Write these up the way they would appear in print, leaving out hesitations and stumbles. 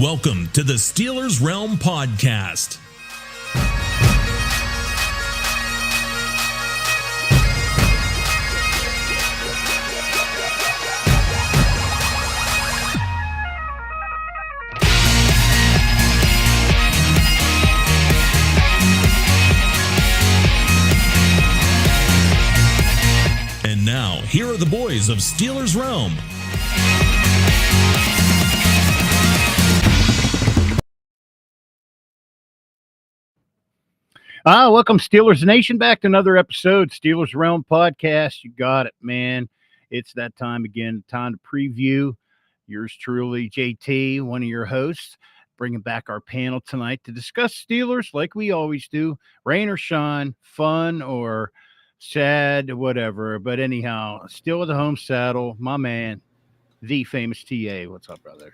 Welcome to the Steelers Realm Podcast. And now, here are the boys of Steelers Realm. Welcome, Steelers Nation, back to another episode, Steelers Realm Podcast. You got it, man. It's that time again, time to preview. Yours truly, JT, one of your hosts, bringing back our panel tonight to discuss Steelers like we always do. Rain or shine, fun or sad, whatever. But anyhow, still with the home saddle, my man, the famous TA. What's up, brother?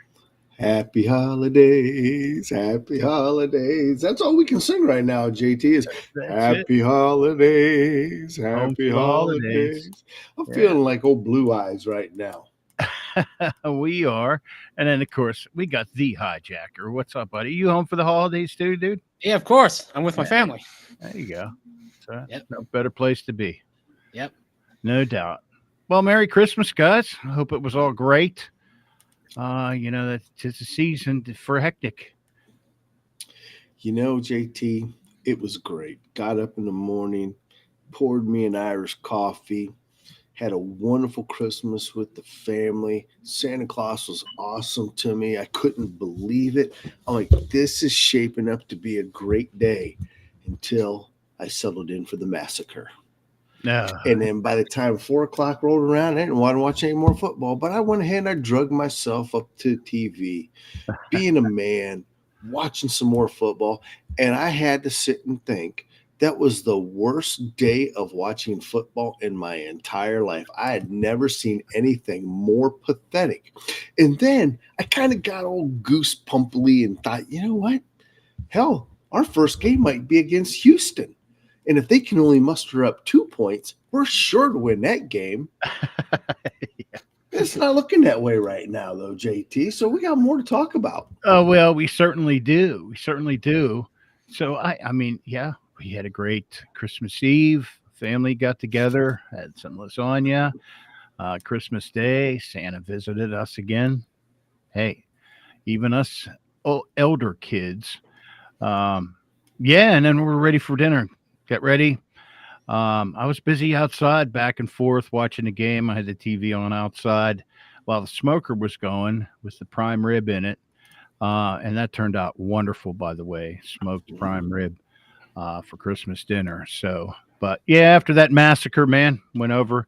Happy holidays, happy holidays. That's all we can sing right now, JT, is happy holidays, happy holidays. I'm feeling like old Blue Eyes right now. We are. And then, of course, we got the hijacker. What's up, buddy? You home for the holidays too, dude? Yeah, of course. I'm with my family. There you go. So, no better place to be. Yep. No doubt. Well, Merry Christmas, guys. I hope it was all great. It's a season for hectic. JT, it was great. Got up in the morning, poured me an Irish coffee, had a wonderful Christmas with the family. Santa Claus was awesome to me. I couldn't believe it. I'm like, this is shaping up to be a great day until I settled in for the massacre. No. And then by the time 4 o'clock rolled around, I didn't want to watch any more football. But I went ahead and I drugged myself up to TV, being a man, watching some more football. And I had to sit and think that was the worst day of watching football in my entire life. I had never seen anything more pathetic. And then I kind of got all goose pumply and thought, you know what? Hell, our first game might be against Houston. And if they can only muster up 2 points, we're sure to win that game. Yeah. It's not looking that way right now, though, JT. So we got more to talk about. Oh, well, we certainly do. We certainly do. So, we had a great Christmas Eve. Family got together, had some lasagna. Christmas Day, Santa visited us again. Hey, even us elder kids. And then we're ready for dinner. Get ready. I was busy outside, back and forth, watching the game. I had the TV on outside while the smoker was going with the prime rib in it. And that turned out wonderful, by the way, smoked prime rib for Christmas dinner. So, but yeah, after that massacre, man, went over.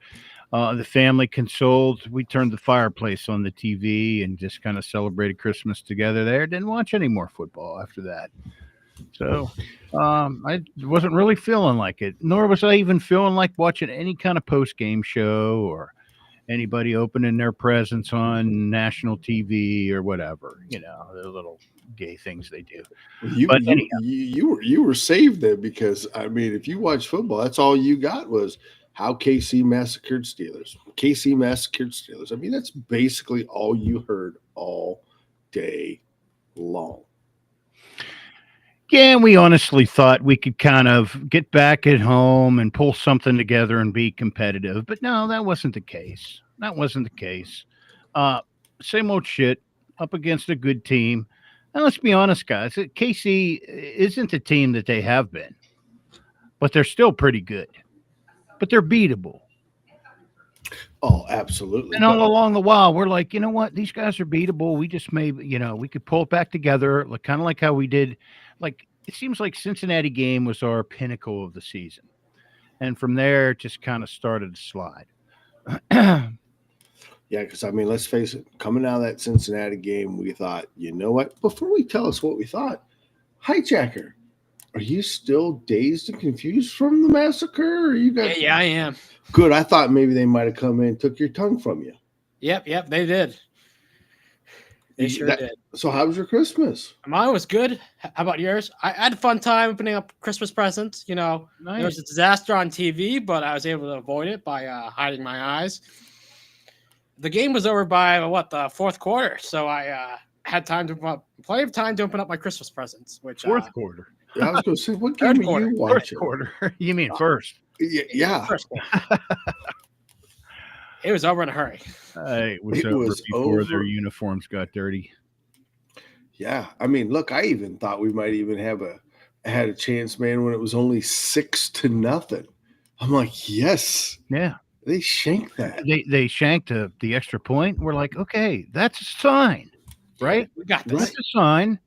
The family consoled. We turned the fireplace on the TV and just kind of celebrated Christmas together there. Didn't watch any more football after that. So I wasn't really feeling like it, nor was I even feeling like watching any kind of post-game show or anybody opening their presents on national TV or whatever, the little gay things they do. You were saved there because, if you watch football, that's all you got was how KC massacred Steelers. KC massacred Steelers. That's basically all you heard all day long. Yeah, and we honestly thought we could kind of get back at home and pull something together and be competitive. But no, that wasn't the case. Same old shit up against a good team. And let's be honest, guys, KC isn't the team that they have been. But they're still pretty good. But they're beatable. Oh, absolutely. And all along the while, we're like, you know what? These guys are beatable. We just we could pull it back together, kind of like how we did. Like, it seems like Cincinnati game was our pinnacle of the season. And from there, it just kind of started to slide. Yeah, because, let's face it, coming out of that Cincinnati game, we thought, you know what? Before we tell us what we thought, hijacker, are you still dazed and confused from the massacre? Or you guys? Yeah, I am. Good. I thought maybe they might have come in and took your tongue from you. Yep, they did. They sure did. So how was your Christmas? Mine was good. How about yours? I had a fun time opening up Christmas presents. Nice. There was a disaster on TV, but I was able to avoid it by hiding my eyes. The game was over by, the fourth quarter, so I had time to plenty of time to open up my Christmas presents, which Fourth quarter. I was going to say, what Third game are quarter. you Fourth watching? quarter. You mean first? Yeah. First quarter. It was over in a hurry. It was It over was before their over. uniforms got dirty. Yeah. I mean, look, I even thought we might even had a chance, man, when it was only 6-0. I'm like, yes, Yeah. they shanked that. They shanked the extra point. We're like, okay, that's a sign, right? We got this. Right. That's a sign.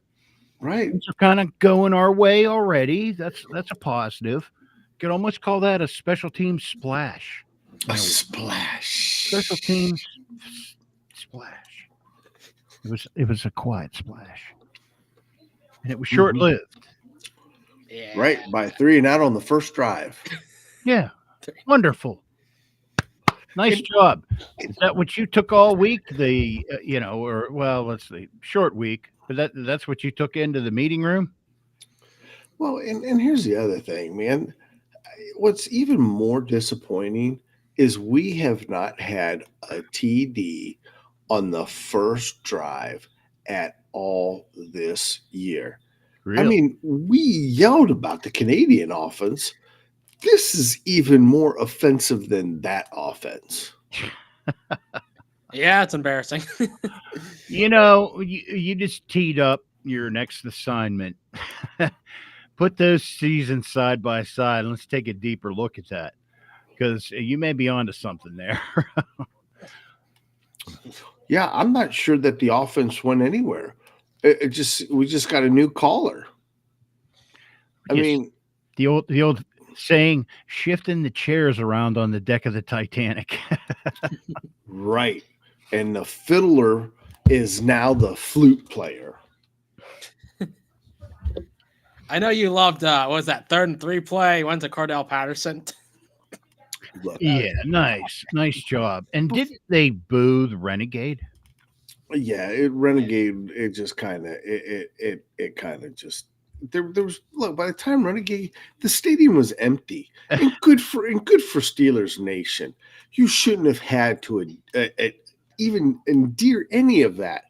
Right. Things are kind of going our way already. That's a positive. Could almost call that a special team splash. A splash. Special teams splash. It was a quiet splash, and it was short lived. Yeah. Right. By 3 and out on the first drive. Yeah, wonderful. Nice job. Is that what you took all week? The let's see, short week, but that's what you took into the meeting room. Well, and here's the other thing, man. What's even more disappointing is we have not had a TD on the first drive at all this year. Really? I mean, we yelled about the Canadian offense. This is even more offensive than that offense. Yeah, it's embarrassing. You just teed up your next assignment. Put those seasons side by side. And let's take a deeper look at that, because you may be onto something there. Yeah, I'm not sure that the offense went anywhere. We just got a new caller. I Yes. mean, the old saying, shifting the chairs around on the deck of the Titanic. right. And the fiddler is now the flute player. I know you loved what was that 3rd and 3 play? Went to Cordell Patterson. Look, Yeah, nice job. And didn't they boo the Renegade? yeah, Renegade. It just kind of it kind of just there was look. By the time Renegade, the stadium was empty, and good for Steelers Nation. You shouldn't have had to even endear any of that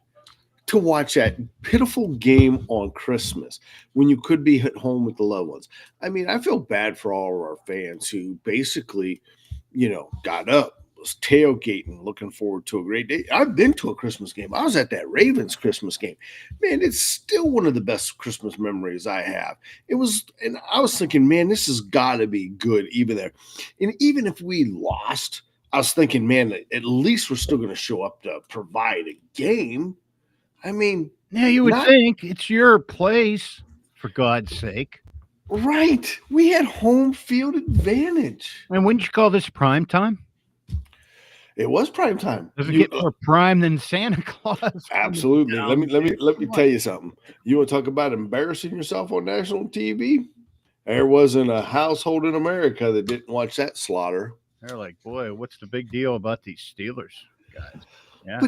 to watch that pitiful game on Christmas when you could be at home with the loved ones. I mean, I feel bad for all of our fans who basically, got up, was tailgating, looking forward to a great day. I've been to a Christmas game. I was at that Ravens Christmas game. Man, it's still one of the best Christmas memories I have. And I was thinking, man, this has got to be good even there. And even if we lost, I was thinking, man, at least we're still going to show up to provide a game. I mean, yeah, you would think it's your place, for God's sake. Right. We had home field advantage. And wouldn't you call this prime time? It was prime time. Does it get more prime than Santa Claus? Absolutely. Let me tell you something. You want to talk about embarrassing yourself on national TV? There wasn't a household in America that didn't watch that slaughter. They're like, boy, what's the big deal about these Steelers guys? Yeah.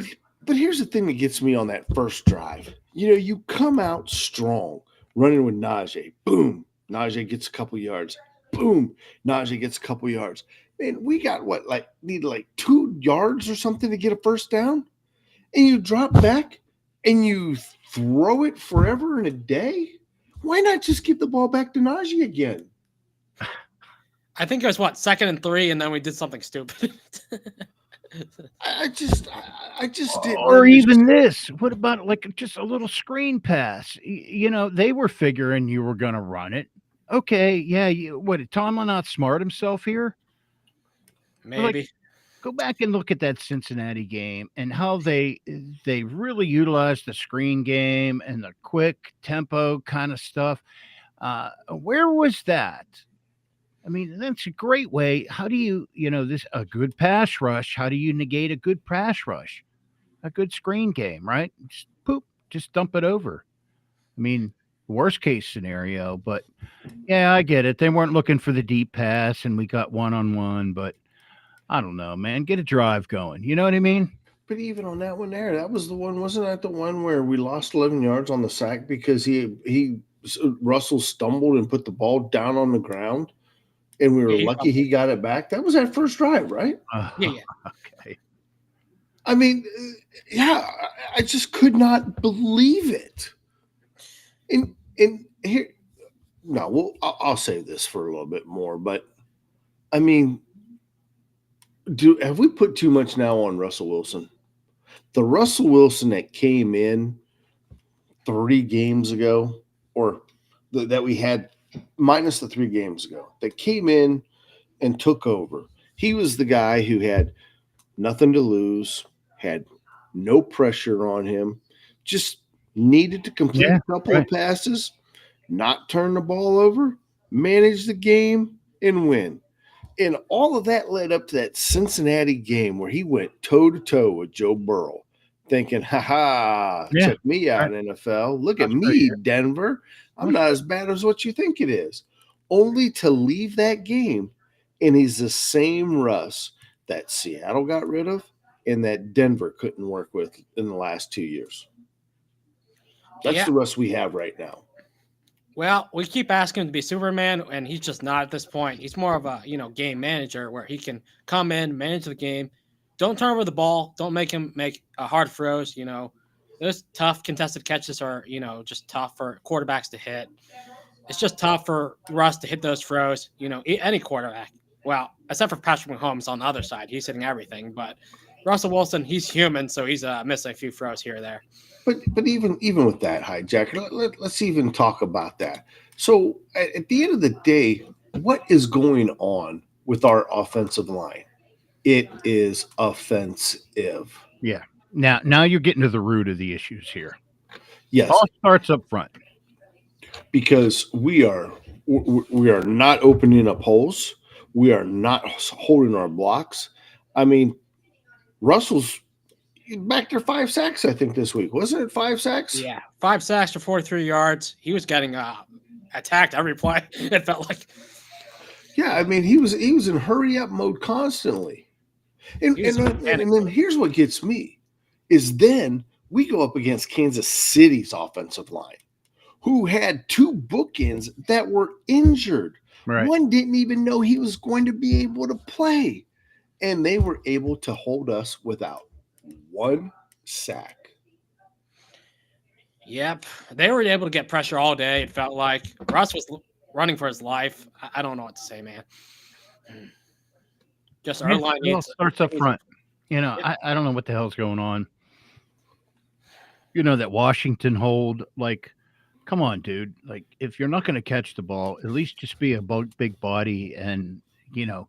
But here's the thing that gets me on that first drive. You come out strong, running with Najee. Boom. Najee gets a couple yards. Boom. Najee gets a couple yards. Man, we got need 2 yards or something to get a first down? And you drop back and you throw it forever and a day? Why not just give the ball back to Najee again? I think it was 2nd and 3, and then we did something stupid. I just didn't. Or even this. What about just a little screen pass? They were figuring you were going to run it. Okay, yeah. Did Tomlin not smart himself here? Maybe. Go back and look at that Cincinnati game and how they really utilized the screen game and the quick tempo kind of stuff. Where was that? I mean, that's a great way. How do you, a good pass rush? How do you negate a good pass rush? A good screen game, right? Just dump it over. I mean, worst case scenario, but yeah, I get it. They weren't looking for the deep pass and we got 1-on-1, but I don't know, man. Get a drive going. You know what I mean? But even on that one there, that was the one, wasn't that the one where we lost 11 yards on the sack because Russell stumbled and put the ball down on the ground? And we were lucky he got it back. That was that first drive, right? Yeah. Okay. I mean, yeah, I just could not believe it. And here, no, well, I'll save this for a little bit more. But I mean, have we put too much now on Russell Wilson? The Russell Wilson that came in 3 games ago, or that we had minus the 3 games ago, that came in and took over. He was the guy who had nothing to lose, had no pressure on him, just needed to complete a couple of passes, not turn the ball over, manage the game, and win. And all of that led up to that Cincinnati game where he went toe-to-toe with Joe Burrow, thinking, check me out, NFL. Look at me, Denver. I'm not as bad as what you think it is. Only to leave that game, and he's the same Russ that Seattle got rid of and that Denver couldn't work with in the last 2 years. That's the Russ we have right now. Well, we keep asking him to be Superman, and he's just not at this point. He's more of a game manager where he can come in, manage the game, don't turn over the ball, don't make him make hard throws. Those tough contested catches are just tough for quarterbacks to hit. It's just tough for Russ to hit those throws. Any quarterback. Well, except for Patrick Mahomes on the other side, he's hitting everything. But Russell Wilson, he's human, so he's missing a few throws here or there. But even with that, Hijacker, let's even talk about that. So at the end of the day, what is going on with our offensive line? It is offensive. Yeah. Now you're getting to the root of the issues here. Yes. All starts up front. Because we are not opening up holes. We are not holding our blocks. I mean, Russell's back there 5 sacks, I think, this week. Wasn't it 5 sacks? Yeah, 5 sacks for 43 yards. He was getting attacked every play, it felt like. Yeah, I mean, he was in hurry-up mode constantly. And then here's what gets me, is then we go up against Kansas City's offensive line, who had 2 bookends that were injured. Right. One didn't even know he was going to be able to play. And they were able to hold us without 1 sack. Yep. They were able to get pressure all day. It felt like Russ was running for his life. I don't know what to say, man. Just our line starts up front. I don't know what the hell's going on. That Washington hold, like, come on, dude. Like, if you're not going to catch the ball, at least just be a big body and,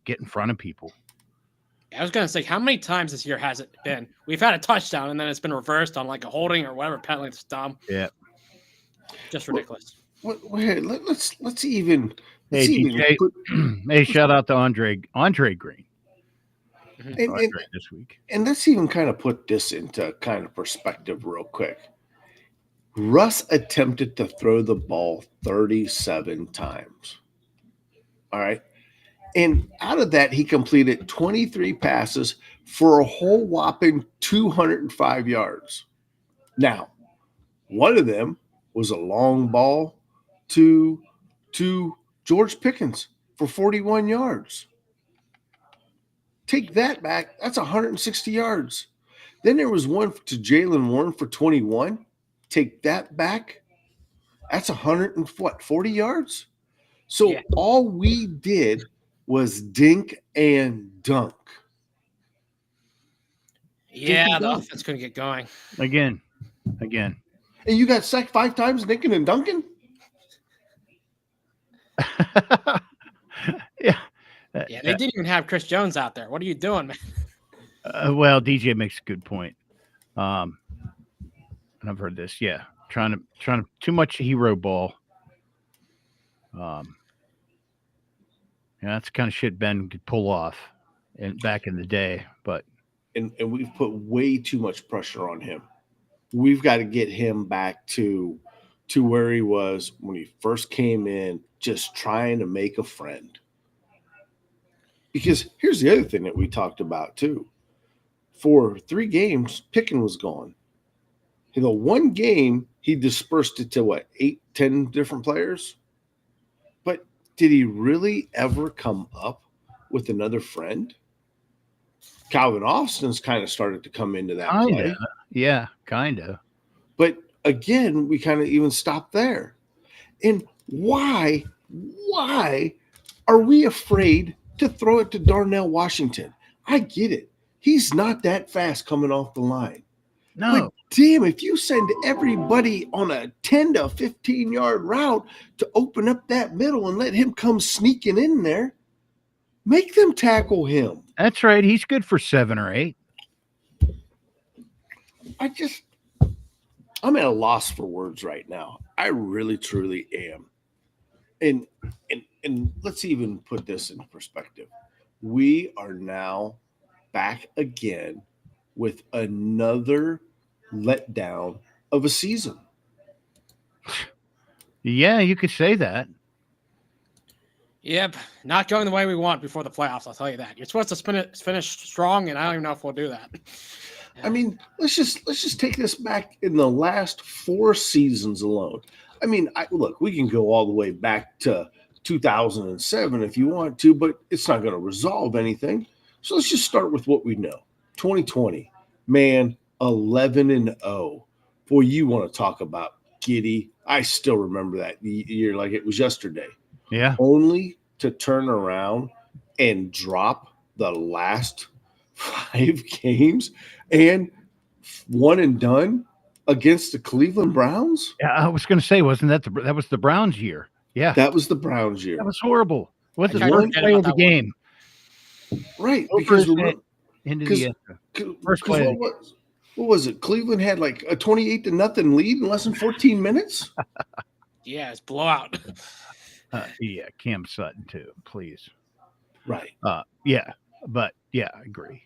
get in front of people. I was going to say, how many times this year has it been? We've had a touchdown, and then it's been reversed on, like, a holding or whatever penalty. It's dumb. Yeah. Just ridiculous. Let's even – Hey, DJ, hey, shout out to Andre Green. And this week. And let's even kind of put this into kind of perspective real quick. Russ attempted to throw the ball 37 times. All right. And out of that, he completed 23 passes for a whole whopping 205 yards. Now, one of them was a long ball to George Pickens for 41 yards. Take that back. That's 160 yards. Then there was one to Jaylen Warren for 21. Take that back. That's 40 yards. So all we did was dink and dunk. Yeah, the offense couldn't get going. Again. And you got sacked 5 times dinking and dunking? Yeah. Yeah, they didn't even have Chris Jones out there. What are you doing, man? Well, DJ makes a good point. And I've heard this. Yeah, trying to too much hero ball. That's the kind of shit Ben could pull off, back in the day. But and we've put way too much pressure on him. We've got to get him back to where he was when he first came in, just trying to make a friend. Because here's the other thing that we talked about too. For 3 games, Pickens was gone. One game, he dispersed it to 8, 10 different players? But did he really ever come up with another friend? Calvin Austin's kind of started to come into that Kinda. play. Yeah, kinda. But again, we kind of even stopped there. And why are we afraid to throw it to Darnell Washington? I get it. He's not that fast coming off the line. No. But damn, if you send everybody on a 10 to 15-yard route to open up that middle and let him come sneaking in there, make them tackle him. That's right. He's good for 7 or 8. I'm at a loss for words right now. I really, truly am. And let's even put this into perspective. We are now back again with another letdown of a season. Yeah, you could say that. Yep, not going the way we want before the playoffs. I'll tell you that. You're supposed to finish strong, and I don't even know if we'll do that. I mean, let's just take this back in the last 4 seasons alone. I mean, look, we can go all the way back to 2007 if you want to, but it's not going to resolve anything. So let's just start with what we know. 2020, man, 11-0. Boy, you want to talk about giddy. I still remember that year like it was yesterday. Yeah. Only to turn around and drop the last 5 games and one and done against the Cleveland Browns. Yeah, I was going to say, wasn't that was the Browns year? Yeah, That was the Browns year. that was horrible. What's the I first forget play about of the that one. game? Right, Go because first hit into the end. First play. what was it? Cleveland had like a 28-0 lead in less than 14 minutes. Yeah, it's blowout. Yeah, Cam Sutton too, please. Right. Yeah, but yeah, I agree.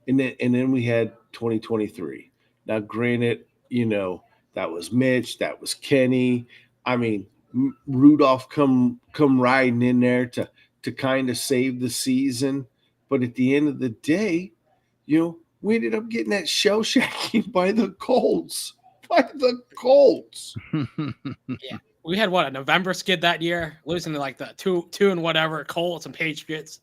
And then we had 2023. Now, granted, that was Mitch, that was Kenny. I mean, Rudolph come riding in there to kind of save the season. But at the end of the day, we ended up getting that shell shacking by the Colts. Yeah, we had a November skid that year, losing to like the two and whatever Colts and Patriots.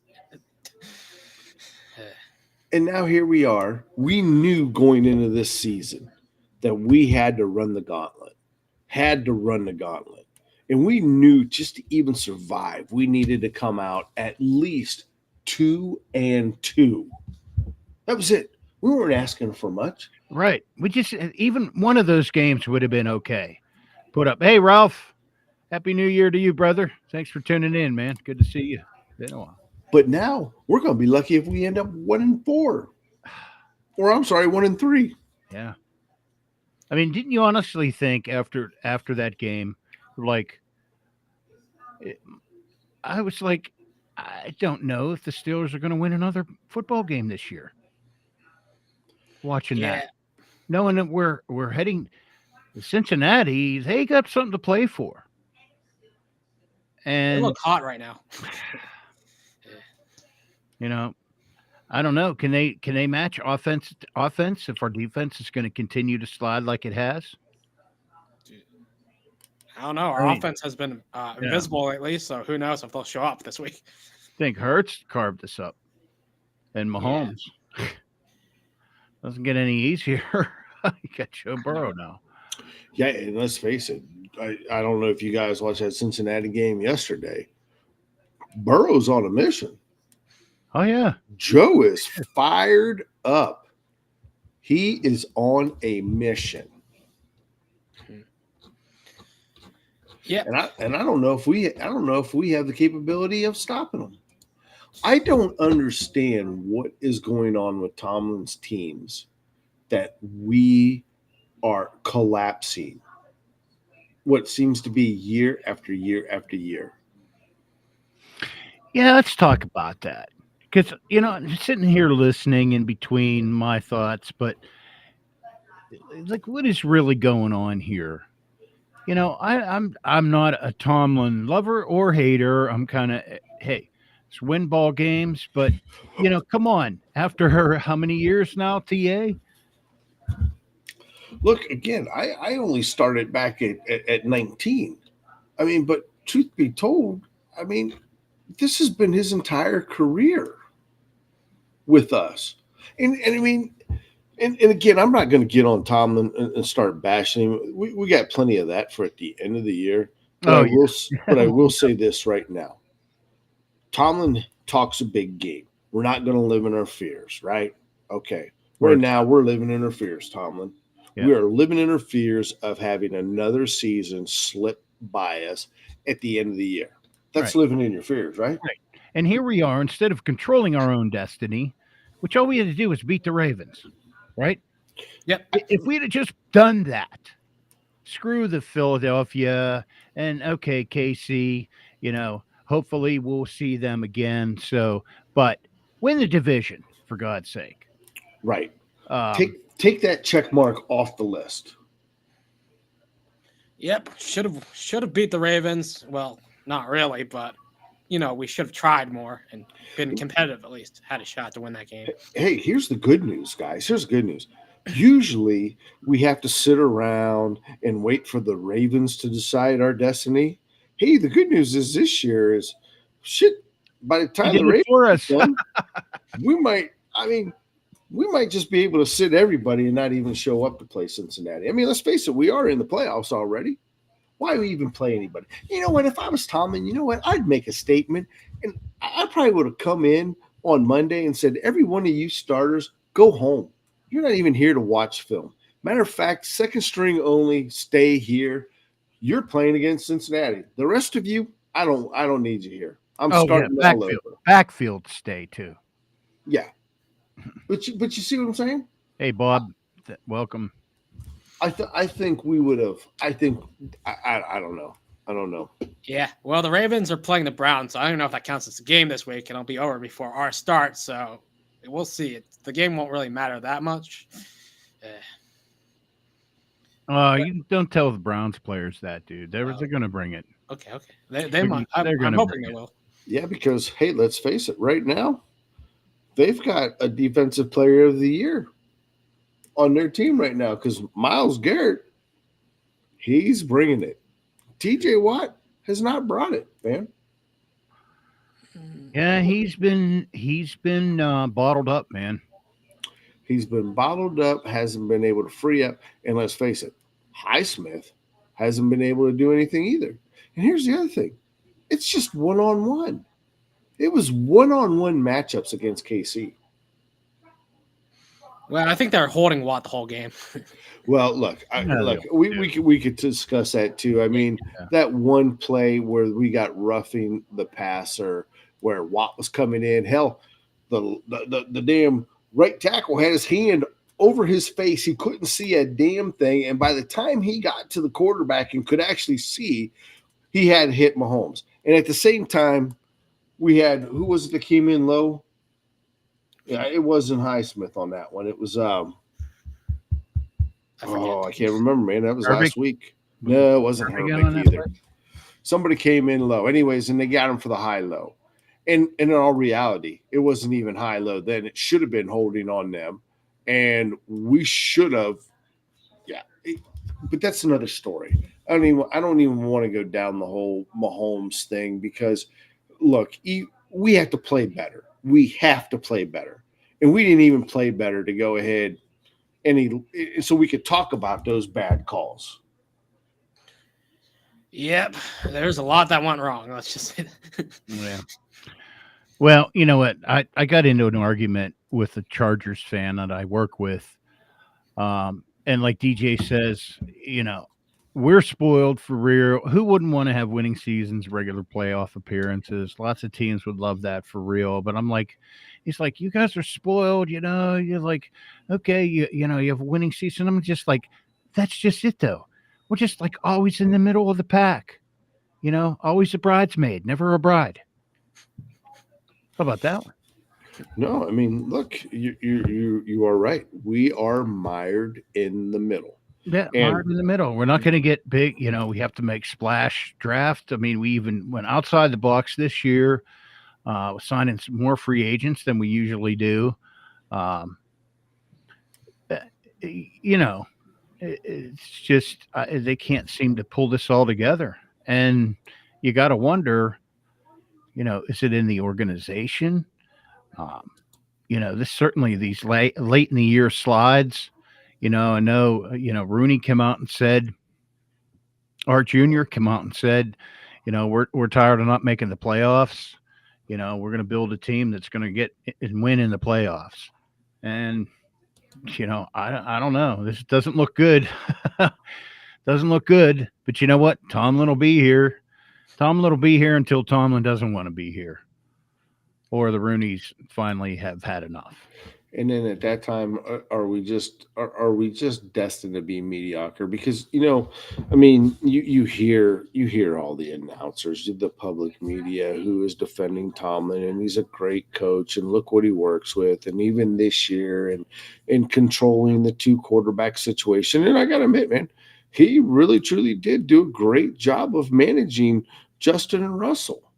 And now here we are. We knew going into this season that we had to run the gauntlet. And we knew just to even survive, we needed to come out at least 2-2. That was it. We weren't asking for much. Right. We just even one of those games would have been okay. Put up, hey Ralph, Happy New Year to you, brother. Thanks for tuning in, man. Good to see you. Been a while. But now we're going to be lucky if we end up 1-4, or I'm sorry, 1-3. Yeah. I mean, didn't you honestly think after that game, like, I was like, I don't know if the Steelers are going to win another football game this year. Watching that, knowing that we're heading to Cincinnati, they got something to play for. And they look hot right now. I don't know. Can they match offense if our defense is going to continue to slide like it has? I don't know. Our offense has been invisible lately, so who knows if they'll show up this week. I think Hurts carved this up, and Mahomes doesn't get any easier. You got Joe Burrow now. Yeah, and let's face it. I don't know if you guys watched that Cincinnati game yesterday. Burrow's on a mission. Oh, yeah. Joe is fired up. He is on a mission. Yeah. And I don't know if we have the capability of stopping them. I don't understand what is going on with Tomlin's teams that we are collapsing what seems to be year after year after year. Yeah, let's talk about that. Because, I'm sitting here listening in between my thoughts, but like, what is really going on here? I'm not a Tomlin lover or hater. I'm kind of, hey, it's win ball games, but come on. After how many years now, TA? Look, again, I only started back at 19. I mean, but truth be told, I mean, this has been his entire career. with us. And I mean, and again, I'm not going to get on Tomlin and start bashing him. We got plenty of that for at the end of the year. But Oh, I will say this right now. Tomlin talks a big game. We're not going to live in our fears, right? Okay. Right now, we're living in our fears, Tomlin. Yeah. We are living in our fears of having another season slip by us at the end of the year. That's living in your fears, right? Right. And here we are, instead of controlling our own destiny, which all we had to do was beat the Ravens, right? Yep. If we'd have just done that, screw the Philadelphia and okay, KC, hopefully we'll see them again. So, but win the division, for God's sake. Right. Take that check mark off the list. Yep. Should have beat the Ravens. Well, not really, but we should have tried more and been competitive at least. Had a shot to win that game. Hey, here's the good news, guys. Here's the good news. Usually we have to sit around and wait for the Ravens to decide our destiny. Hey, the good news is this year is shit. By the time the Ravens are done, we might just be able to sit everybody and not even show up to play Cincinnati. I mean, let's face it, we are in the playoffs already. Why we even play anybody? You know what? If I was Tomlin, you know what? I'd make a statement, and I probably would have come in on Monday and said, every one of you starters, go home. You're not even here to watch film. Matter of fact, second string only, stay here. You're playing against Cincinnati. The rest of you, I don't need you here. I'm starting all over. Backfield stay too. Yeah. But you see what I'm saying? Hey, Bob, welcome. I think we would have. I don't know. I don't know. Yeah. Well, the Ravens are playing the Browns, so I don't know if that counts as a game this week, and it'll be over before our start. So we'll see. The game won't really matter that much. You don't tell the Browns players that, dude. They're going to bring it. Okay. They might. I'm hoping they will. Yeah, because hey, let's face it. Right now, they've got a defensive player of the year on their team right now because Myles Garrett, he's bringing it. TJ Watt has not brought it, man. Yeah, he's been bottled up, man. He's been bottled up, hasn't been able to free up, and let's face it, Highsmith hasn't been able to do anything either. And here's the other thing. It's just one-on-one. It was one-on-one matchups against KC. Well, I think they're holding Watt the whole game. Well, look, we could discuss that too. I mean, that one play where we got roughing the passer, where Watt was coming in. Hell, the damn right tackle had his hand over his face. He couldn't see a damn thing, and by the time he got to the quarterback and could actually see, he had hit Mahomes. And at the same time, we had who was it that came in low? Yeah, it wasn't Highsmith on that one. It was I can't remember, man. That was last week. No, it wasn't Herbeck either. Somebody came in low. Anyways, and they got him for the high-low. And in all reality, it wasn't even high-low then. It should have been holding on them. And we should have, but that's another story. I don't even want to go down the whole Mahomes thing because, look, we have to play better. We have to play better. And we didn't even play better to go ahead so we could talk about those bad calls. Yep. There's a lot that went wrong. Let's just say that. Yeah. Well, you know what? I got into an argument with a Chargers fan that I work with. And like DJ says, we're spoiled for real. Who wouldn't want to have winning seasons, regular playoff appearances? Lots of teams would love that for real. But I'm like, he's like, you guys are spoiled, you're like, okay, you have a winning season. I'm just like, that's just it though. We're just like always in the middle of the pack, always a bridesmaid, never a bride. How about that one? No, I mean, look, you are right. We are mired in the middle. Yeah, mired in the middle. We're not going to get big. We have to make splash draft. I mean, we even went outside the box this year, signing some more free agents than we usually do. It's just they can't seem to pull this all together. And you got to wonder, is it in the organization? this certainly these late in the year slides. I know, Rooney came out and said, Art Jr. came out and said, we're tired of not making the playoffs. We're going to build a team that's going to get and win in the playoffs. And, I don't know. This doesn't look good. Doesn't look good. But you know what? Tomlin will be here. Tomlin will be here until Tomlin doesn't want to be here, or the Rooneys finally have had enough. And then at that time, are we just destined to be mediocre? Because I mean, you hear all the announcers, the public media, who is defending Tomlin, and he's a great coach, and look what he works with, and even this year, and controlling the 2-quarterback situation. And I got to admit, man, he really truly did do a great job of managing Justin and Russell,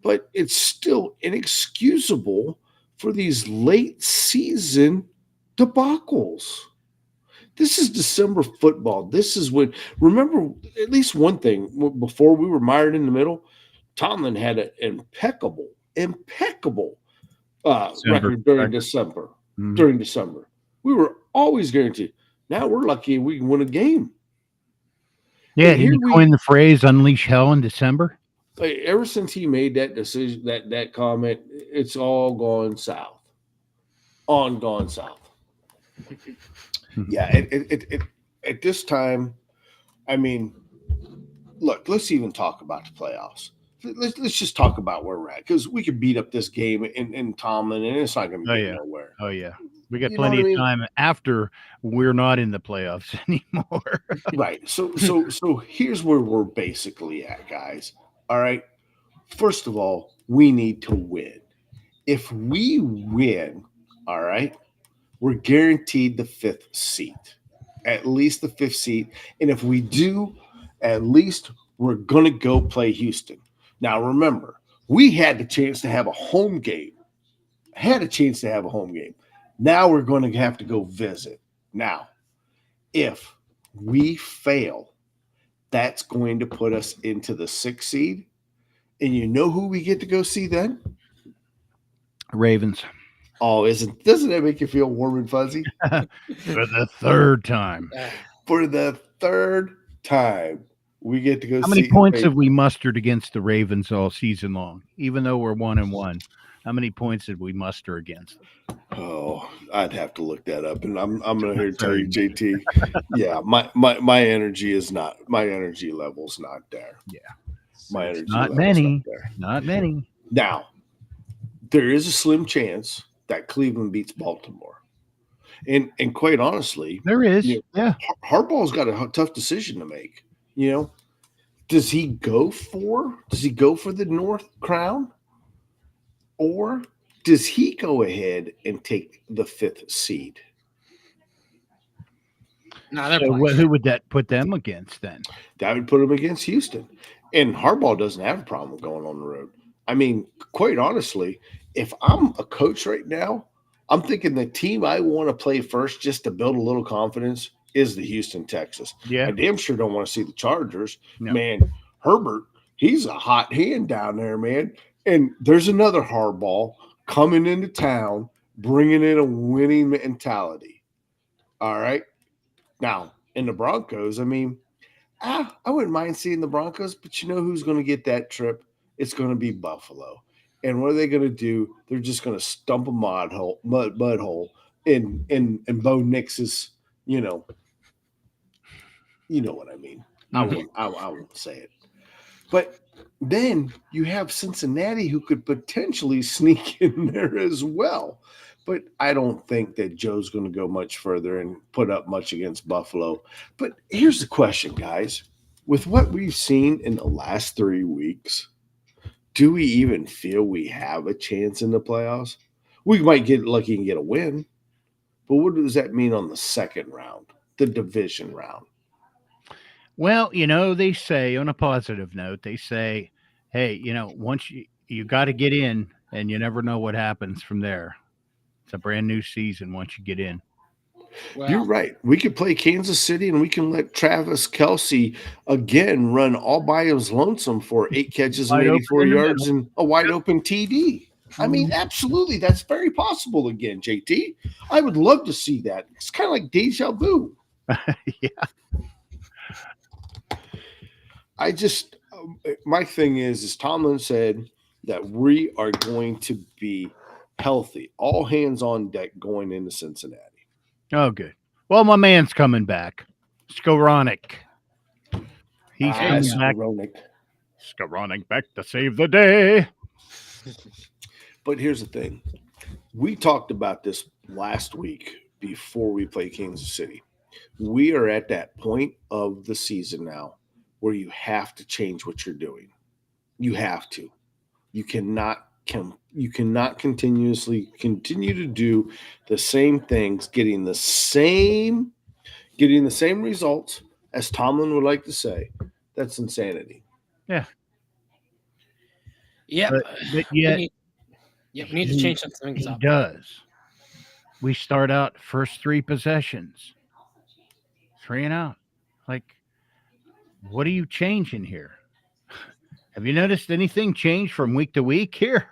but it's still inexcusable for these late season debacles. This is December football. This is when, remember, at least one thing, before we were mired in the middle, Tomlin had an impeccable record during December. Mm-hmm. During December. We were always guaranteed. Now we're lucky we can win a game. Yeah, did he coin the phrase "unleash hell" in December? Ever since he made that decision, that comment, it's all gone south. Gone south. Yeah, it at this time, I mean, look, let's even talk about the playoffs. Let's just talk about where we're at, because we could beat up this game in Tomlin, and it's not going to be nowhere. Oh yeah, we got plenty of time after we're not in the playoffs anymore. Right. So here's where we're basically at, guys. All right. First of all, we need to win. If we win, all right, we're guaranteed the 5th seat, at least the 5th seat. And if we do, at least we're going to go play Houston. Now, remember, we had the chance to have a home game. Now we're going to have to go visit. Now, if we fail, that's going to put us into the 6th seed. And you know who we get to go see then? Ravens. Oh, doesn't that make you feel warm and fuzzy? For the 3rd time. For the 3rd time, we get to go see. How many points have we mustered against the Ravens all season long? Even though we're 1-1, how many points did we muster against them? Oh, I'd have to look that up, and I'm going to tell you, JT. Yeah, my energy level's not there. Yeah, my energy not level's many. not there. Not many. Now, there is a slim chance that Cleveland beats Baltimore, and quite honestly, there is. Yeah, Harbaugh's got a tough decision to make. Does he go for the North Crown, or does he go ahead and take the 5th seed? No, who would that put them against then? That would put them against Houston. And Harbaugh doesn't have a problem going on the road. I mean, quite honestly, if I'm a coach right now, I'm thinking the team I want to play first just to build a little confidence is the Houston Texans. Yeah. I damn sure don't want to see the Chargers. No. Man, Herbert, he's a hot hand down there, man. And there's another Harbaugh coming into town, bringing in a winning mentality. All right. Now, in the Broncos, I mean, I wouldn't mind seeing the Broncos, but you know who's going to get that trip? It's going to be Buffalo. And what are they going to do? They're just going to stump a mud hole in Bo Nix's, you know what I mean. I won't say it. But then you have Cincinnati, who could potentially sneak in there as well. But I don't think that Joe's going to go much further and put up much against Buffalo. But here's the question, guys. With what we've seen in the last 3 weeks, do we even feel we have a chance in the playoffs? We might get lucky and get a win. But what does that mean on the second round, the division round? Well, they say, on a positive note, they say, hey, once you got to get in, and you never know what happens from there. It's a brand new season once you get in. Wow. You're right. We could play Kansas City, and we can let Travis Kelce run all by his lonesome for 8 catches and 84 yards and a wide open TD. I mean, absolutely. That's very possible again, JT. I would love to see that. It's kind of like deja vu. Yeah. I just, my thing is Tomlin said that we are going to be healthy, all hands on deck going into Cincinnati. Oh, good. Well, my man's coming back. Skowronek. He's coming back. Skowronek back to save the day. But here's the thing. We talked about this last week before we play Kansas City. We are at that point of the season now where you have to change what you're doing. You have to. You cannot continuously continue to do the same things, getting the same results, as Tomlin would like to say. That's insanity. Yeah. Yeah. But yet, we need to change some things up. He does. We start out first 3 possessions, 3 and out. Like, what are you changing here? Have you noticed anything change from week to week here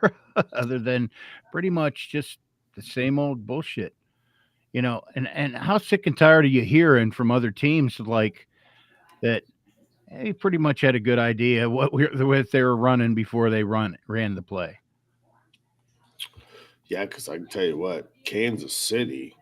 other than pretty much just the same old bullshit? You know, and how sick and tired are you hearing from other teams like that? They pretty much had a good idea what they were running before they ran the play. Yeah, because I can tell you what, Kansas City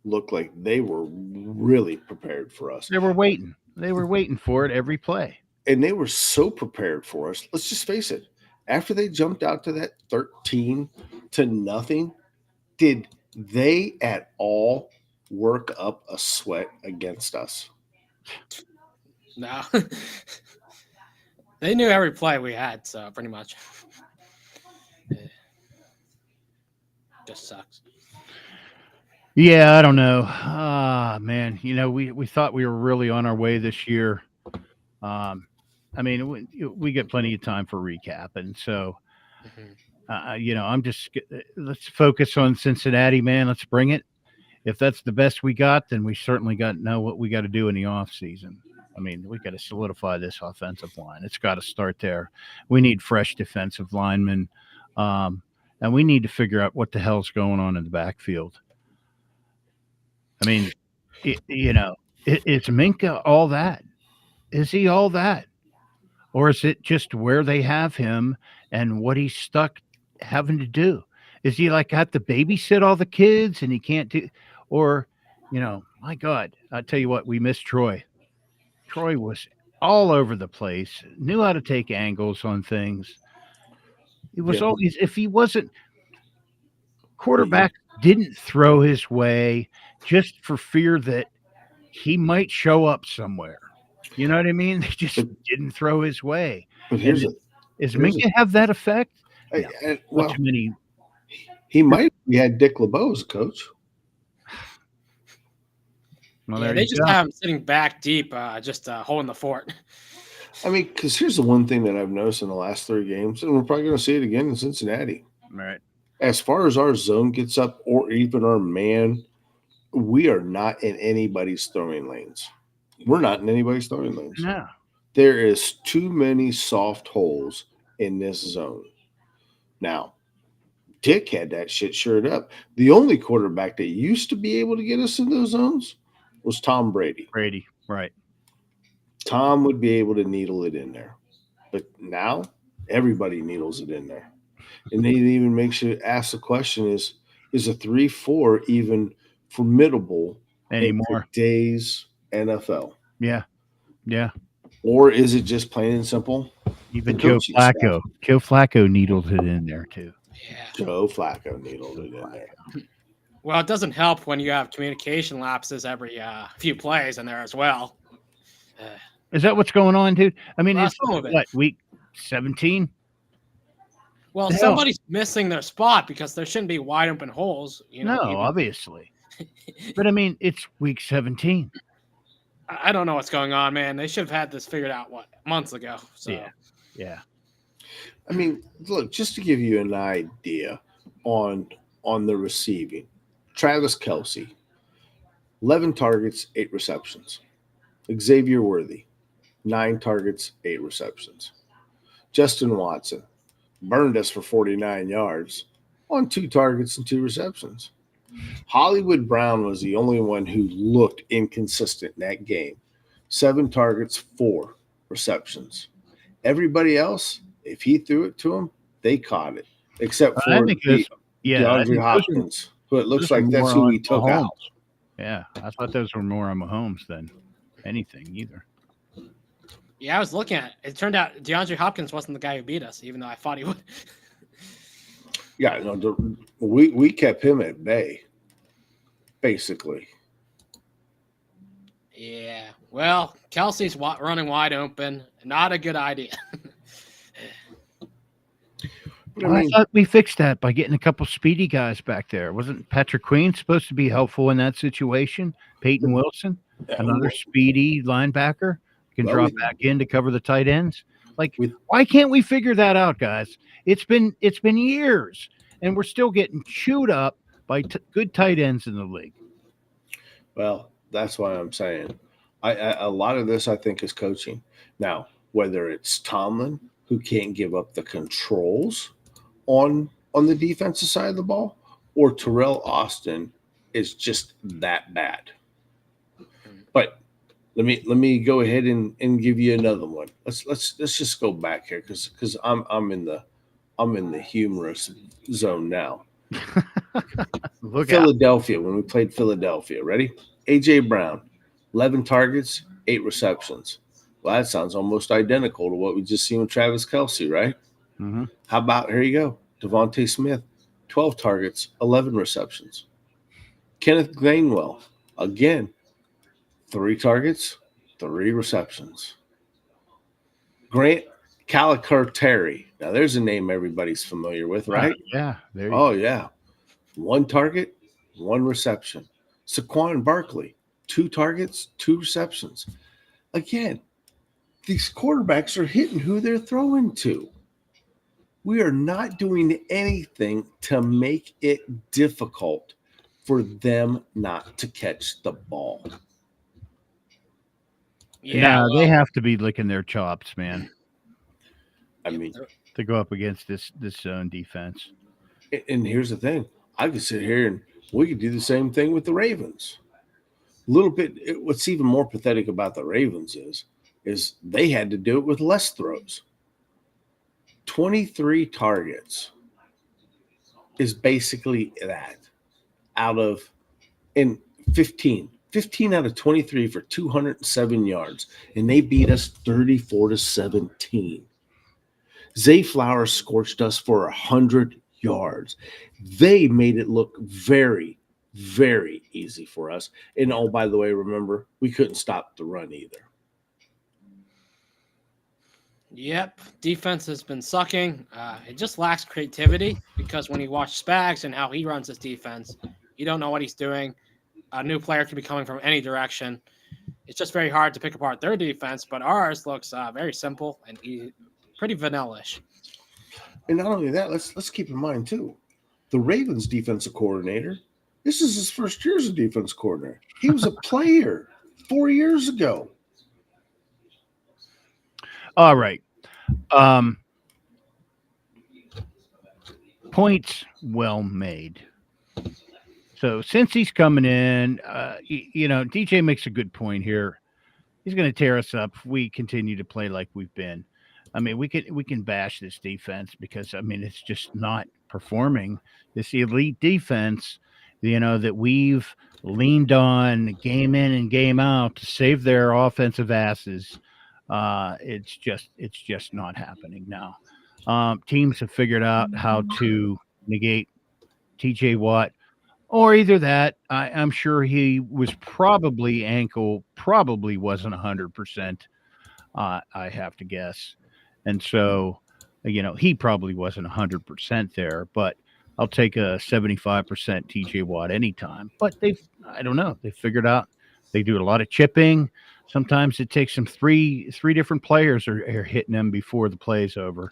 looked like they were really prepared for us. They were waiting. They were waiting for it every play. And they were so prepared for us. Let's just face it. After they jumped out to that 13-0, did they at all work up a sweat against us? No. They knew every play we had, so pretty much. Just sucks. Yeah, I don't know. Man, you know, we thought we were really on our way this year. I mean, we get plenty of time for recap, and so, you know, let's focus on Cincinnati, man. Let's bring it. If that's the best we got, then we certainly got to know what we got to do in the off season. I mean, we got to solidify this offensive line. It's got to start there. We need fresh defensive linemen, and we need to figure out what the hell's going on in the backfield. I mean, you know, is Minka all that? Is he all that? Or is it just where they have him and what he's stuck having to do? Is he like have to babysit all the kids and he can't do? Or, you know, my God, I tell you what, we missed Troy. Troy was all over the place, knew how to take angles on things. It was always, if he wasn't, quarterback didn't throw his way just for fear that he might show up somewhere. You know what I mean? They just didn't throw his way. But does Minka have that effect? Well, he might. We had Dick LeBeau as a coach. Well, yeah, they just have him sitting back deep, just holding the fort. I mean, because here's the one thing that I've noticed in the last 3 games, and we're probably going to see it again in Cincinnati. Right. As far as our zone gets up, or even our man, we are not in anybody's throwing lanes. We're not in anybody's throwing lanes. No. There is too many soft holes in this zone. Now, Dick had that shit shored up. The only quarterback that used to be able to get us in those zones was Tom Brady. Right. Tom would be able to needle it in there. But now, everybody needles it in there. And they even makes you ask the question, is a 3-4 even formidable anymore? In today's NFL. Yeah. Or is it just plain and simple? Even Joe Flacco. Joe Flacco needled it in there too. Yeah. Joe Flacco needled it in there. Well, it doesn't help when you have communication lapses every few plays in there as well. Is that what's going on, dude? I mean, it's what, week 17? Well, somebody's missing their spot because there shouldn't be wide open holes. You know, obviously. But I mean, it's week 17. I don't know what's going on, man. They should have had this figured out months ago. So yeah. I mean, look, just to give you an idea on the receiving, Travis Kelce, 11 targets, 8 receptions. Xavier Worthy, 9 targets, 8 receptions. Justin Watson burned us for 49 yards, on 2 targets and 2 receptions. Hollywood Brown was the only one who looked inconsistent in that game. 7 targets, 4 receptions. Everybody else, if he threw it to them, they caught it, except I for think I DeAndre think Hopkins, who it looks those are like that's more who on he took Mahomes. out. Yeah, I thought those were more on Mahomes than anything either. Yeah, I was looking at it. It turned out DeAndre Hopkins wasn't the guy who beat us, even though I thought he would. Yeah, no, we kept him at bay, basically. Yeah. Well, Kelsey's running wide open. Not a good idea. Well, I thought we fixed that by getting a couple speedy guys back there. Wasn't Patrick Queen supposed to be helpful in that situation? Peyton Wilson, another speedy linebacker, can drop back in to cover the tight ends. Like, why can't we figure that out, guys? It's been years, and we're still getting chewed up by good tight ends in the league. Well, that's why I'm saying a lot of this, I think, is coaching. Now, whether it's Tomlin, who can't give up the controls on the defensive side of the ball, or Terrell Austin is just that bad. But let me go ahead and give you another one. Let's just go back here because I'm in the humorous zone now. Philadelphia, when we played Philadelphia, ready? AJ Brown, 11 targets, 8 receptions. Well, that sounds almost identical to what we just seen with Travis Kelce, right? Mm-hmm. How about, here you go, Devontae Smith, 12 targets, 11 receptions. Kenneth Gainwell, again, 3 targets, 3 receptions. Grant Calcaterra. Now, there's a name everybody's familiar with, right? Yeah. There you go. Yeah. 1 target, 1 reception. Saquon Barkley, 2 targets, 2 receptions. Again, these quarterbacks are hitting who they're throwing to. We are not doing anything to make it difficult for them not to catch the ball. Yeah, they have to be licking their chops, man. I mean, to go up against this zone defense. And here's the thing: I could sit here and we could do the same thing with the Ravens. A little bit. What's even more pathetic about the Ravens is they had to do it with less throws. 23 targets is basically that out of in 15 out of 23 for 207 yards, and they beat us 34-17. Zay Flowers scorched us for 100 yards. They made it look very, very easy for us. And oh, by the way, remember, we couldn't stop the run either. Yep, defense has been sucking. It just lacks creativity because when you watch Spags and how he runs his defense, you don't know what he's doing. A new player could be coming from any direction. It's just very hard to pick apart their defense, but ours looks very simple and pretty vanilla-ish. And not only that, let's keep in mind too, the Ravens defensive coordinator, this is his first year as a defense coordinator. He was a player 4 years ago. All right. Points well made. So since he's coming in, DJ makes a good point here. He's going to tear us up if we continue to play like we've been. I mean, we can bash this defense because, I mean, it's just not performing. This elite defense, that we've leaned on game in and game out to save their offensive asses. It's just not happening now. Teams have figured out how to negate TJ Watt, or either that. I'm sure he was probably wasn't 100%. I have to guess. And so, he probably wasn't 100% there, but I'll take a 75% TJ Watt anytime. But I don't know. They figured out they do a lot of chipping. Sometimes it takes them three different players are hitting them before the play's over.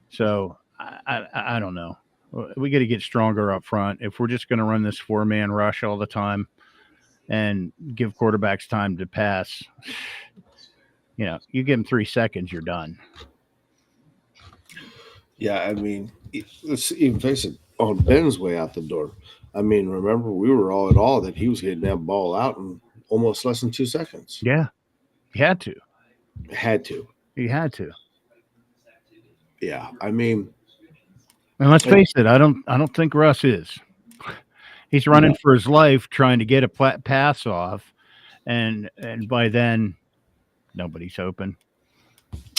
So I don't know. We got to get stronger up front. If we're just going to run this 4-man rush all the time and give quarterbacks time to pass, you give them 3 seconds, you're done. Yeah, I mean, let's even face it. on Ben's way out the door. I mean, remember, we were all at all that he was getting that ball out in almost less than 2 seconds. Yeah, he had to. Had to. He had to. Yeah. I mean, And let's face it, I don't think Russ is. He's running for his life trying to get a pass off, and by then nobody's open.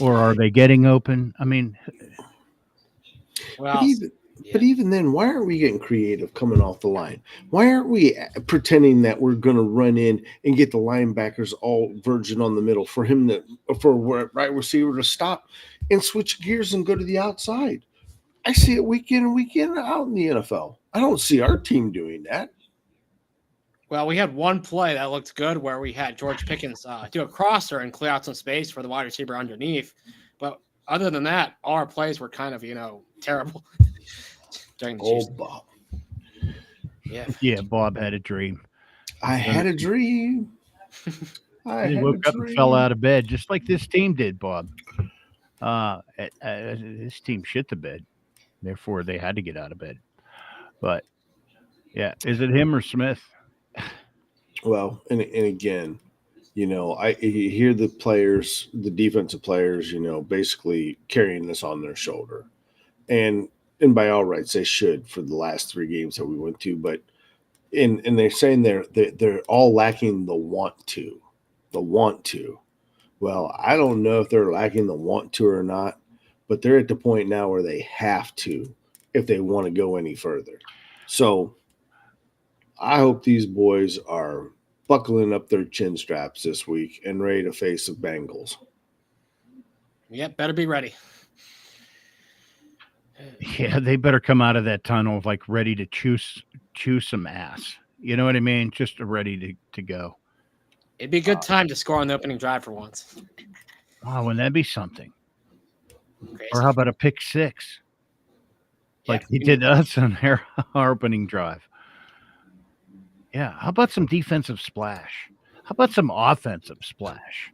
Or are they getting open? I mean, Well, but even then, why aren't we getting creative coming off the line? Why aren't we pretending that we're going to run in and get the linebackers all virgin on the middle for right receiver to stop and switch gears and go to the outside? I see it week in and week in out in the NFL. I don't see our team doing that. well, we had one play that looked good where we had George Pickens do a crosser and clear out some space for the wide receiver underneath. But other than that, all our plays were kind of, terrible during the season. Bob. yeah, Bob had a dream. I had a dream. He woke up and fell out of bed, just like this team did, Bob. This team shit the bed. Therefore, they had to get out of bed. But, yeah, is it him or Smith? Well, and again, I hear the players, the defensive players, basically carrying this on their shoulder. And by all rights, they should for the last 3 games that we went to. But and they're saying they're all lacking the want to. The want to. Well, I don't know if they're lacking the want to or not, but they're at the point now where they have to if they want to go any further. So I hope these boys are buckling up their chin straps this week and ready to face the Bengals. Yep, better be ready. Yeah, they better come out of that tunnel like ready to chew some ass. You know what I mean? Just ready to go. It'd be a good time to score on the opening drive for once. Oh, wouldn't that be something? Crazy. Or how about a pick 6? Like he did to us on our opening drive. Yeah. How about some defensive splash? How about some offensive splash?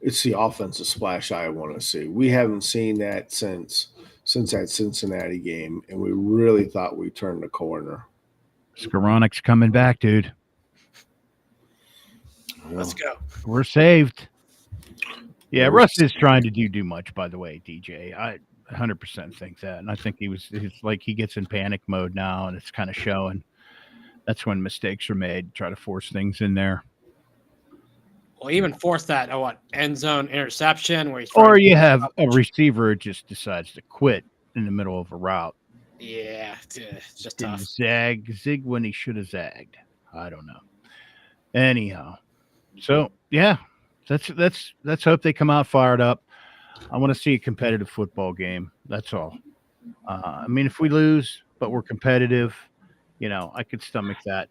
It's the offensive splash I want to see. We haven't seen that since that Cincinnati game, and we really thought we turned the corner. Skoronek's coming back, dude. Let's go. We're saved. Yeah, Russ is trying to do much, by the way, DJ. I 100% think that. And I think he's like he gets in panic mode now, and it's kind of showing. That's when mistakes are made, try to force things in there. Well, even force that end zone interception where or you have a receiver who just decides to quit in the middle of a route. Yeah, it's just tough. Zig when he should have zagged. I don't know. Anyhow, so yeah, let's hope they come out fired up. I want to see a competitive football game. That's all. I mean, if we lose, but we're competitive, I could stomach that.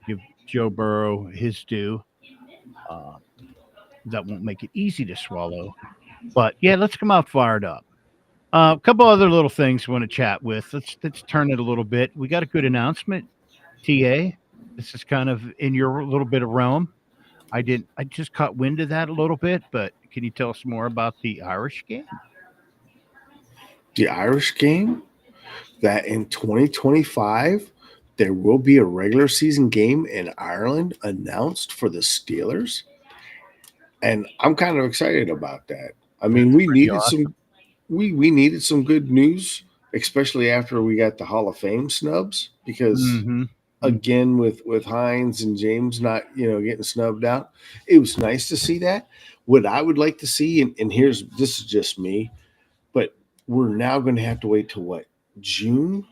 Give Joe Burrow his due. That won't make it easy to swallow. But, yeah, let's come out fired up. A couple other little things we want to chat with. Let's turn it a little bit. We got a good announcement, TA. This is kind of in your little bit of realm. I just caught wind of that a little bit, but can you tell us more about the Irish game? The Irish game? That in 2025, there will be a regular season game in Ireland announced for the Steelers. And I'm kind of excited about that. I mean, we needed we needed some good news, especially after we got the Hall of Fame snubs, because again, with Hines and James not, getting snubbed out, it was nice to see that. What I would like to see, and this is just me, but we're now going to have to wait till what, June?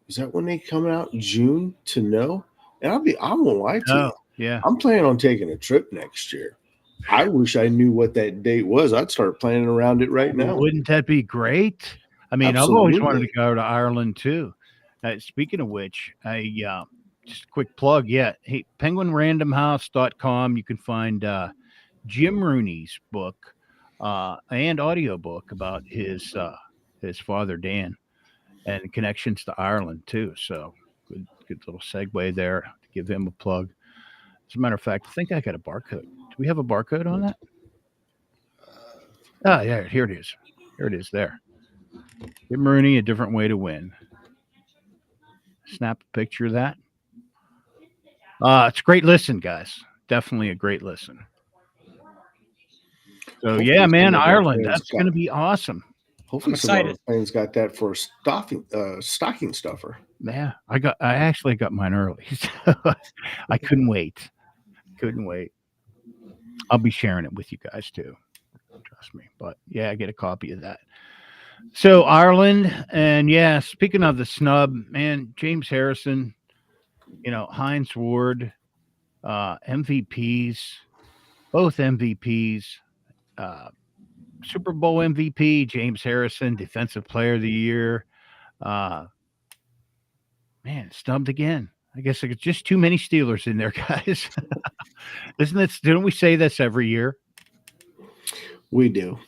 Is that when they come out? June to know? And I won't lie to you. Yeah. I'm planning on taking a trip next year. I wish I knew what that date was. I'd start planning around it right now. Wouldn't that be great? I mean, Absolutely. I've always wanted to go to Ireland too. Speaking of which, just a quick plug. Yeah. Hey, penguinrandomhouse.com. You can find Jim Rooney's book and audiobook about his father, Dan, and connections to Ireland too. So good little segue there to give him a plug. As a matter of fact, I think I got a barcode. Do we have a barcode on that? Oh, yeah, here it is. Here it is there. Jim Rooney, A Different Way to Win. snap a picture of that. It's a great listen, guys. Definitely a great listen. So Hopefully yeah, man, some of our Ireland. fans That's going to be awesome. Hopefully I'm some of our excited. fans got that for stocking stuffer. Yeah, I actually got mine early. So I couldn't wait. Couldn't wait. I'll be sharing it with you guys too. Trust me. But yeah, I get a copy of that. So Ireland, and yeah, speaking of the snub, man, James Harrison, Hines Ward, MVPs, both MVPs, uh, Super Bowl MVP, James Harrison, Defensive Player of the Year. Man, snubbed again. I guess it's just too many Steelers in there, guys. Don't we say this every year? We do.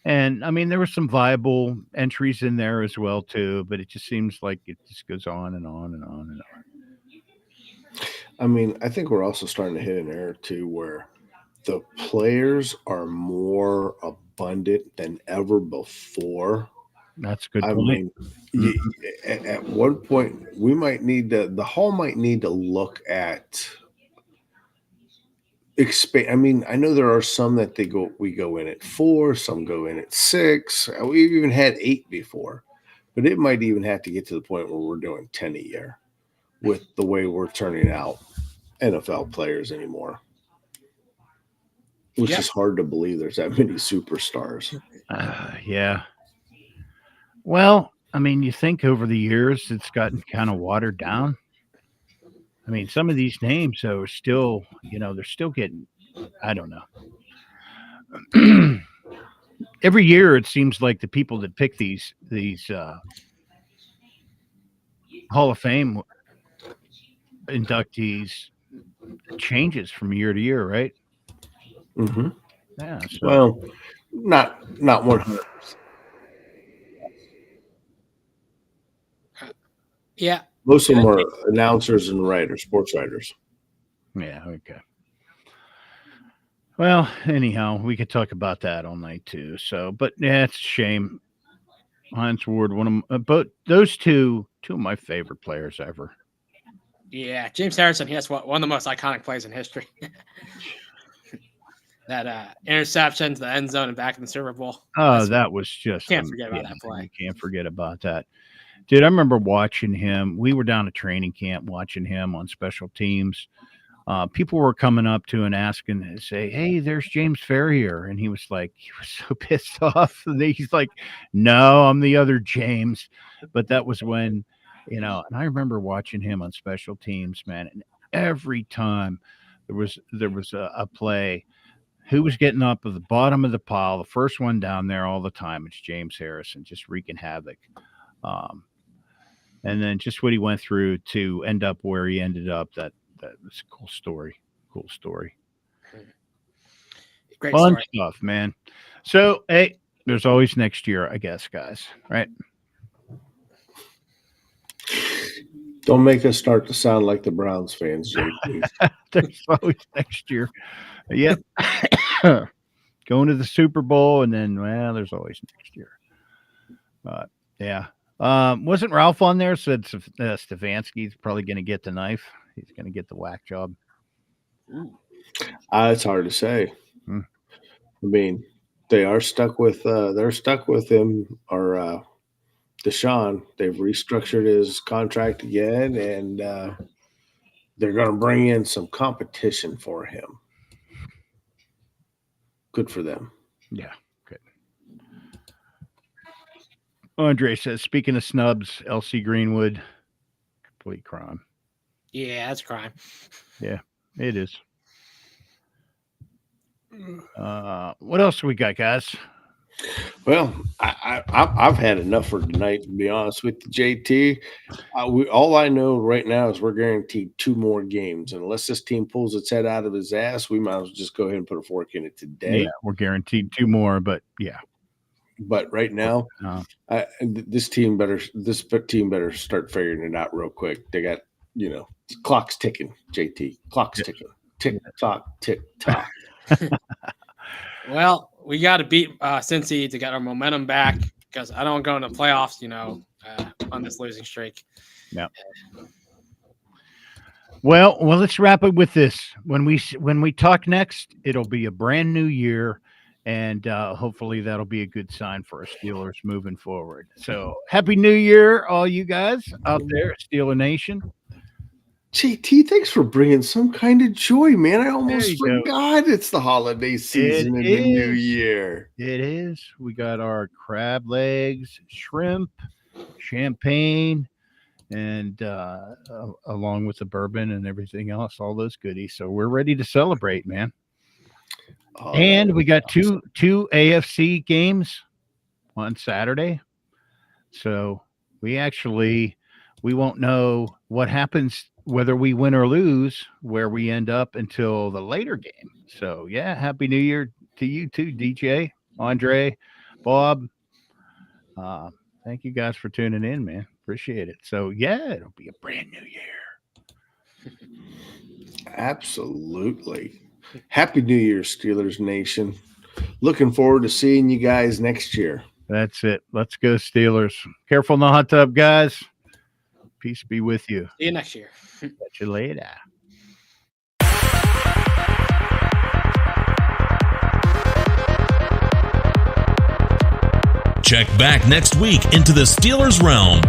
And I mean, there were some viable entries in there as well, too, but it just seems like it just goes on and on and on and on. I mean, I think we're also starting to hit an era too where the players are more abundant than ever before. That's a good I point. mean, at one point, we might need the Hall might need to look at expand. I mean, I know there are some that we go in at 4, some go in at 6. We've even had 8 before, but it might even have to get to the point where we're doing 10 a year with the way we're turning out NFL players anymore. Which is hard to believe there's that many superstars. Yeah. Well, I mean, you think over the years it's gotten kind of watered down. I mean, some of these names are still, they're still getting, I don't know. Every year it seems like the people that pick these Hall of Fame inductees changes from year to year, right? Mm-hmm. Yeah. So. Well, not 100%. Yeah. Most of them are announcers and writers, sports writers. Yeah. Okay. Well, anyhow, we could talk about that all night too. So, but yeah, it's a shame. Hines Ward, but those two of my favorite players ever. Yeah, James Harrison. He has one of the most iconic plays in history. That interception to the end zone and back in the Super Bowl. Oh, that was just can't forget about that play. You can't forget about that. Dude, I remember watching him. We were down at training camp watching him on special teams. People were coming up to and asking to say, "Hey, there's James Ferrier," and he was so pissed off. He's like, "No, I'm the other James." But that was when, and I remember watching him on special teams, man. And every time there was a play, who was getting up at the bottom of the pile, the first one down there all the time? It's James Harrison, just wreaking havoc. And then just what he went through to end up where he ended up. That was a cool story. Cool story. Great Fun story. stuff, man. So, hey, there's always next year, I guess, guys. Right? Don't make us start to sound like the Browns fans, Jay, please. There's always next year. Yep. Going to the Super Bowl, and then, there's always next year. But, yeah. Wasn't Ralph on there? Said Stefanski's probably going to get the knife. He's going to get the whack job. It's hard to say. I mean, they are stuck with him or Deshaun. They've restructured his contract again, and they're going to bring in some competition for him. Good for them. Yeah, good. Andre says, speaking of snubs, LC Greenwood, complete crime. Yeah, that's a crime. Yeah, it is. What else do we got, guys? Well, I've had enough for tonight, to be honest with you, JT. All I know right now is we're guaranteed 2 more games. And unless this team pulls its head out of his ass, we might as well just go ahead and put a fork in it today. Yeah, we're guaranteed 2 more, but yeah. But right now, this team better start figuring it out real quick. They got, clock's ticking, JT. Clock's ticking. Tick tock, tick tock. Well, we got to beat Cincy to get our momentum back because I don't go into playoffs. on this losing streak. Yeah. Well, let's wrap it with this. When we talk next, it'll be a brand new year, and hopefully that'll be a good sign for our Steelers moving forward. So, Happy New Year, all you guys out there, Steeler Nation. JT, thanks for bringing some kind of joy, man. I almost There you forgot it's the holiday season and the new year. It is. We got our crab legs, shrimp, champagne, and along with the bourbon and everything else, all those goodies. So we're ready to celebrate, man. Oh, And we got two AFC games on Saturday. So we won't know what happens, whether we win or lose, where we end up until the later game. So yeah, Happy New Year to you too, DJ, Andre, Bob. Thank you guys for tuning in, man. Appreciate it. So yeah, it'll be a brand new year. Absolutely. Happy New Year, Steelers Nation. Looking forward to seeing you guys next year. That's it. Let's go, Steelers. Careful in the hot tub, guys. Peace be with you. See you next year. Catch you later. Check back next week into the Steelers realm.